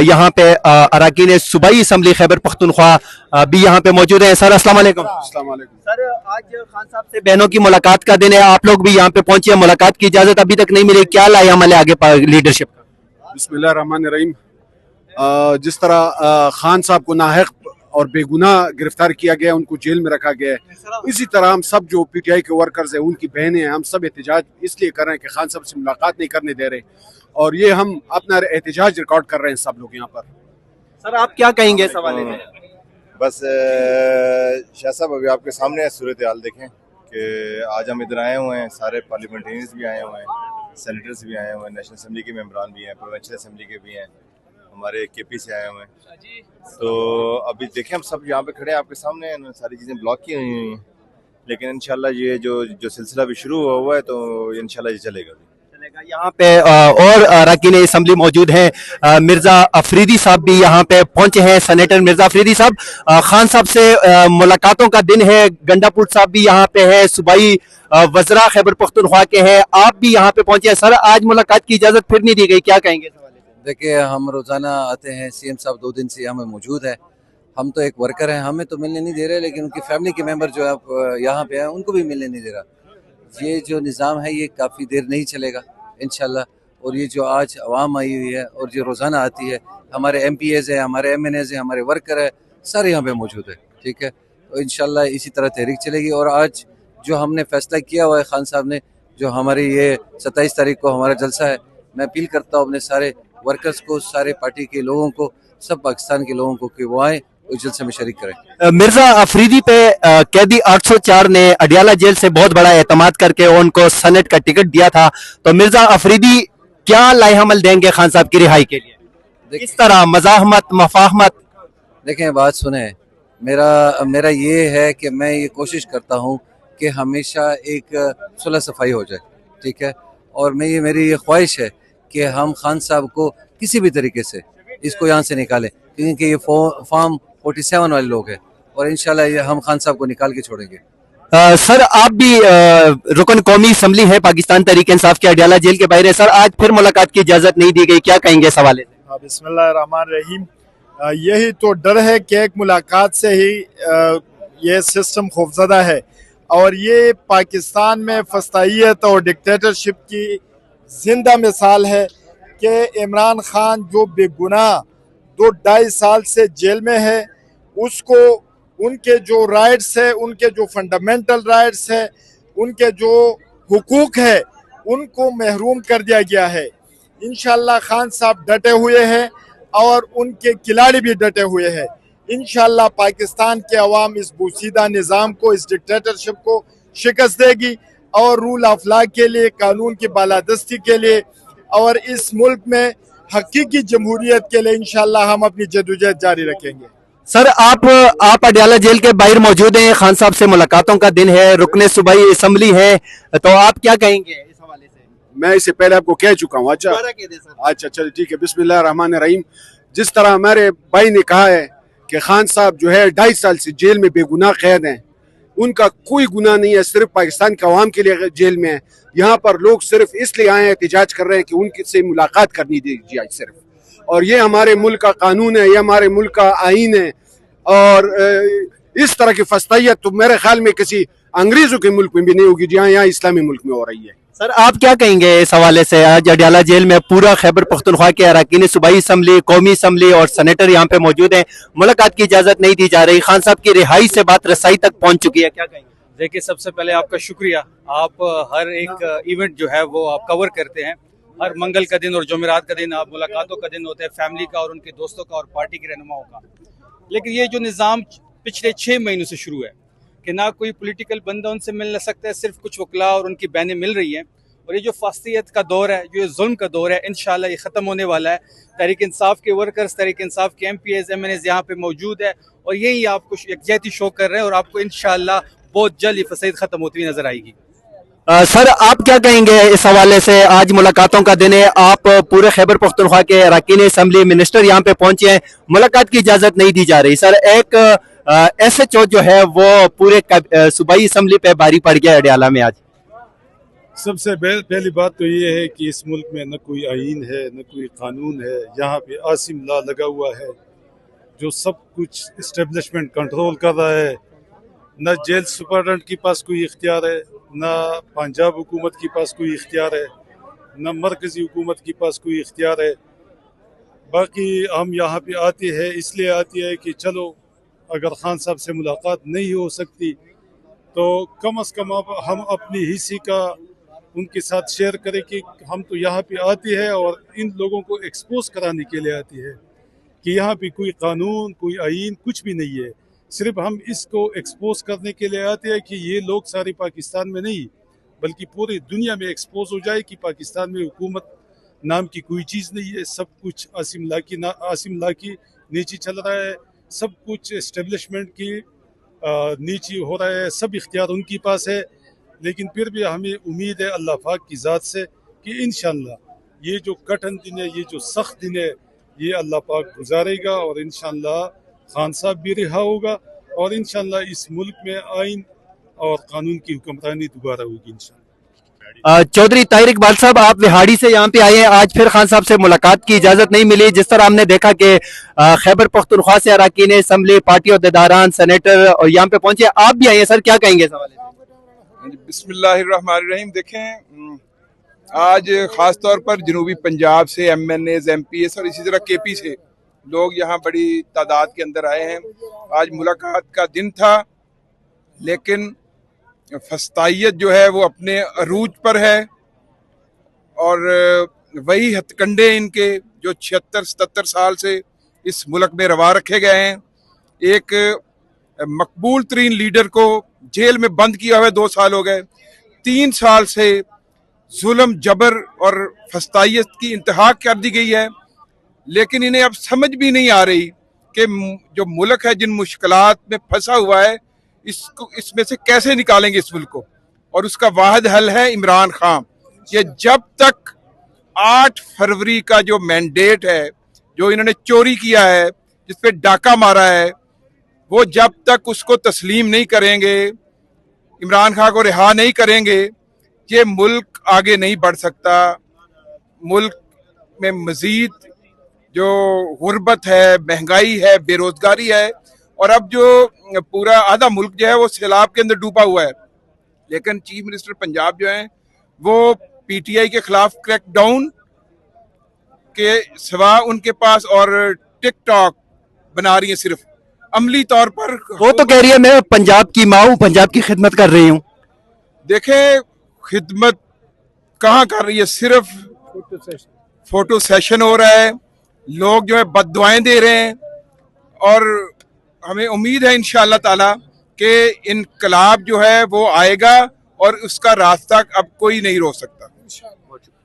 यहाँ पे अरकान सूबाई असम्बली खैबर पख्तूनख्वा भी यहाँ पे मौजूद है। सर अस्सलाम वालेकुम। अस्सलाम वालेकुम। सर आज खान साहब से बहनों की मुलाकात का दिन है, आप लोग भी यहाँ पे पहुंचे हैं, मुलाकात की इजाजत अभी तक नहीं मिली, क्या लाया अमल है आगे लीडरशिप का? बिस्मिल्लाह रहमान रहीम। जिस तरह खान साहब को नाहक और बेगुनाह गिरफ्तार किया गया, उनको जेल में रखा गया है, इसी तरह हम सब जो पीटीआई के वर्कर्स हैं, उनकी बहनें हैं, हम सब एहतजाज इसलिए कर रहे हैं कि खान साहब से मुलाकात नहीं करने दे रहे, और ये हम अपना एहतजाज रिकॉर्ड कर रहे हैं सब लोग यहाँ पर। सर आप क्या कहेंगे इस हवाले में? बस शाह साहब अभी आपके सामने सूरत हाल देखें कि आज हम इधर आए हुए हैं, सारे पार्लियामेंटेरियंस भी आए हुए हैं, सेनेटर्स भी आए हुए हैं, नेशनल असम्बली के मेंबरान भी हैं, प्रोविंशियल असम्बली के भी हैं, हमारे केपी से आए हुए हैं। तो अभी देखें हम सब यहाँ पे खड़े हैं आपके सामने, सारी चीज़ें ब्लॉक की हुई हैं, लेकिन इंशाल्लाह ये जो सिलसिला भी शुरू हुआ है तो इंशाल्लाह ये चलेगा। यहाँ पे और अरकान असम्बली मौजूद हैं। मिर्जा अफरीदी साहब भी यहाँ पे पहुंचे हैं। सेनेटर मिर्जा अफरीदी साहब, खान साहब से मुलाकातों का दिन है। गंडापुर साहब भी यहाँ पे है, सूबाई वज़रा खैबर पख्तूनख्वा के हैं, आप भी यहाँ पे पहुंचे हैं। सर आज मुलाकात की इजाजत फिर नहीं दी गई, क्या कहेंगे? देखिए हम रोजाना आते हैं, सीएम साहब 2 दिन से यहाँ में मौजूद है, हम तो एक वर्कर हैं, हमें तो मिलने नहीं दे रहे, लेकिन उनकी फैमिली के मेंबर जो आप यहाँ पे हैं उनको भी मिलने नहीं दे रहा। ये जो निज़ाम है ये काफ़ी देर नहीं चलेगा इंशाल्लाह। और ये जो आज आवाम आई हुई है और जो रोज़ाना आती है, हमारे MPAs है, हमारे MNAs है, हमारे वर्कर है, सारे यहाँ पे मौजूद है, ठीक है। तो इंशाल्लाह इसी तरह तहरीक चलेगी। और आज जो हमने फैसला किया हुआ है खान साहब ने, जो हमारी ये 27 तारीख को हमारा जलसा है, मैं अपील करता हूँ अपने सारे वर्कर्स को, सारे पार्टी के लोगों को, सब पाकिस्तान के लोगों को कि वो आए उस जलसे में शरीक करें। मिर्जा अफरीदी पे कैदी 804 ने अडियाला जेल से बहुत बड़ा एतमाद करके उनको सेनेट का टिकट दिया था, तो मिर्जा अफरीदी क्या लाएहमल देंगे खान साहब की रिहाई के लिए? इस तरह मज़ाहमत मफाहमत? देखें बात सुने, मेरा ये है कि मैं ये कोशिश करता हूँ कि हमेशा एक सुलह सफाई हो जाए, ठीक है। और मेरी ये ख्वाहिश है कि हम खान साहब को किसी भी तरीके से इसको यहाँ से निकालें, क्योंकि ये फॉर्म 47 वाले लोग हैं, और इंशाल्लाह ये हम खान साहब को निकाल के छोड़ेंगे। सर आप भी रुकन कौमी असम्बली है पाकिस्तान तहरीक इंसाफ के, अडियाला जेल के बाहर है। सर आज फिर मुलाकात की इजाजत नहीं दी गई, क्या कहेंगे इस हवाले से? बिस्मिल्लाहिर्रहमानिर्रहीम। यही तो डर है कि एक मुलाकात से ही ये सिस्टम खौफजदा है, और ये पाकिस्तान में फस्तायत और डिक्टेटरशिप की जिंदा मिसाल है कि इमरान खान जो बेगुनाह 2-2.5 साल से जेल में है, उसको उनके जो राइट्स है, उनके जो फंडामेंटल राइट्स है, उनके जो हुकूक है, उनको महरूम कर दिया गया है। इंशाल्लाह खान साहब डटे हुए हैं और उनके खिलाड़ी भी डटे हुए हैं। इंशाल्लाह पाकिस्तान के अवाम इस बोसीदा निज़ाम को, इस डिक्टेटरशिप को शिकस्त देगी, और रूल ऑफ लॉ के लिए, कानून की बालादस्ती के लिए, और इस मुल्क में हकीकी जमहूरियत के लिए इंशाल्लाह हम अपनी जदोजहद जारी रखेंगे। सर आप अडियाला जेल के बाहर मौजूद हैं, खान साहब से मुलाकातों का दिन है, रुकने सूबाई असम्बली है, तो आप क्या कहेंगे इस हवाले से? मैं इससे पहले आपको कह चुका हूँ। अच्छा चल ठीक है। बिस्मिल्लाह रहमान रहीम। जिस तरह हमारे भाई ने कहा है कि खान साहब जो है 2.5 साल से जेल में बेगुनाह कैद हैं, उनका कोई गुनाह नहीं है, सिर्फ पाकिस्तान के अवाम के लिए जेल में है। यहाँ पर लोग सिर्फ इसलिए आए हैं, एहतजाज कर रहे हैं कि उनसे मुलाकात करनी दी जाए सिर्फ, और ये हमारे मुल्क का कानून है, ये हमारे मुल्क का आईन है। और इस तरह की फस्तायत तो मेरे ख्याल में किसी अंग्रेजों के मुल्क में भी नहीं होगी, जहाँ यहाँ इस्लामी मुल्क में हो रही है। सर आप क्या कहेंगे इस हवाले से? आज अडियाला जेल में पूरा खैबर पख्तूनख्वा के अरकान सूबाई असम्बली, कौमी असम्बली और सेनेटर यहाँ पे मौजूद हैं, मुलाकात की इजाजत नहीं दी जा रही, खान साहब की रिहाई से बात रसाई तक पहुंच चुकी है, क्या कहेंगे? देखिए सबसे पहले आपका शुक्रिया, आप हर एक इवेंट जो है वो आप कवर करते हैं। हर मंगल का दिन और जुमेरात का दिन आप मुलाकातों का दिन होता है फैमिली का और उनके दोस्तों का और पार्टी के रहनुमाओं का। लेकिन ये जो निज़ाम पिछले 6 महीनों से शुरू है कि ना कोई पॉलिटिकल बंदा उनसे मिल सकता है, सिर्फ कुछ वकला और उनकी बहनें मिल रही हैं, और ये जो फासियत का दौर है, जो ये जुल्म का दौर है, इंशाल्लाह ये ख़त्म होने वाला है। तहरीक इंसाफ के वर्कर्स, तहरीक इंसाफ के MPAs MNAs यहाँ पे मौजूद है, और यही आपको यकजहती शो कर रहे हैं, और आपको इंशाल्लाह बहुत जल्द ये फसाद खत्म होती हुई नजर आएगी। सर आप क्या कहेंगे इस हवाले से? आज मुलाकातों का दिन है, आप पूरे खैबर पख्तूनख्वा के अरकान असम्बली मिनिस्टर यहाँ पे पहुंचे हैं, मुलाकात की इजाजत नहीं दी जा रही। सर एक SHO जो है वो पूरे सूबाई असम्बली पे भारी पड़ गया अडियाला में आज। सबसे पहली बात तो ये है कि इस मुल्क में न कोई आईन है, न कोई कानून है। यहाँ पे आसिम ला लगा हुआ है जो सब कुछ इस्टेब्लिशमेंट कंट्रोल कर रहा है। न जेल सुपरडेंट के पास कोई इख्तियार है, न पंजाब हुकूमत के पास कोई इख्तियार है, न मरकजी हुकूमत के पास कोई इख्तियार है। बाकी हम यहाँ पे आते हैं इसलिए आती है कि चलो अगर खान साहब से मुलाकात नहीं हो सकती तो कम से कम अब हम अपनी हिस्से का उनके साथ शेयर करें कि हम तो यहाँ पे आते हैं और इन लोगों को एक्सपोज कराने के लिए आती है कि यहाँ पे कोई कानून, कोई आईन कुछ भी नहीं है। सिर्फ हम इसको एक्सपोज करने के लिए आते हैं कि ये लोग सारे पाकिस्तान में नहीं बल्कि पूरी दुनिया में एक्सपोज हो जाए कि पाकिस्तान में हुकूमत नाम की कोई चीज़ नहीं है। सब कुछ आसिम ला की नीचे चल रहा है, सब कुछ एस्टेब्लिशमेंट की नीचे हो रहा है, सब इख्तियार उनके पास है। लेकिन फिर भी हमें उम्मीद है अल्लाह पाक की ज़ात से कि इंशाअल्लाह ये जो कठिन दिन है, ये जो सख्त दिन है, ये अल्लाह पाक गुजारेगा और इंशाअल्लाह खान साहब भी रिहा होगा और इंशाअल्लाह इस मुल्क में आइन और कानून की हुक्मरानी दोबारा होगी इंशाअल्लाह। चौधरी ताहिर इकबाल साहब, आप विहाड़ी से यहाँ पे आए हैं, आज फिर खान साहब से मुलाकात की इजाजत नहीं मिली। जिस तरह हमने देखा कि खैबर पख्तूनख्वा से अरकान असम्बली, पार्टी अहदेदारान, सेनेटर और यहाँ पे पहुंचे, आप भी आए हैं, सर क्या कहेंगे इस हवाले से? बिस्मिल्लाहिर्रहमानिर्रहीम। देखें, आज ख़ास तौर पर जनूबी पंजाब से MNAs, MPs और इसी तरह KP से लोग यहाँ बड़ी तादाद के अंदर आए हैं। आज मुलाकात का दिन था, लेकिन फस्तायत जो है वो अपने अरूज पर है और वही हथकंडे इनके जो 76-77 साल से इस मुल्क में रवा रखे गए हैं। एक मकबूल तरीन लीडर को जेल में बंद किया हुआ 2 साल हो गए, 3 साल से जुल्म, जबर और फस्तायत की इंतहा कर दी गई है। लेकिन इन्हें अब समझ भी नहीं आ रही कि जो मुल्क है जिन मुश्किलात में फंसा हुआ है इसमें से कैसे निकालेंगे इस मुल्क को। और उसका वाहिद हल है इमरान खान। ये जब तक 8 फरवरी का जो मैंडेट है, जो इन्होंने चोरी किया है, जिस पे डाका मारा है, वो जब तक उसको तस्लीम नहीं करेंगे, इमरान खान को रिहा नहीं करेंगे, ये मुल्क आगे नहीं बढ़ सकता। मुल्क में मजीद जो गुर्बत है, महंगाई है, बेरोजगारी है और अब जो पूरा आधा मुल्क जो है वो सैलाब के अंदर डूबा हुआ है। लेकिन चीफ मिनिस्टर पंजाब जो है वो PTI के खिलाफ क्रैकडाउन के सिवा उनके पास और टिकटॉक बना रही है सिर्फ अमली तौर पर। वो तो कह रही है मैं पंजाब की माँ हूँ, पंजाब की खिदमत कर रही हूँ। देखें, खिदमत कहाँ कर रही है, सिर्फ फोटो सेशन हो रहा है, लोग जो है बद्दुआएं दे रहे हैं और हमें उम्मीद है इंशाअल्लाह ताला कि इनकलाब जो है वो आएगा और उसका रास्ता अब कोई नहीं रोक सकता।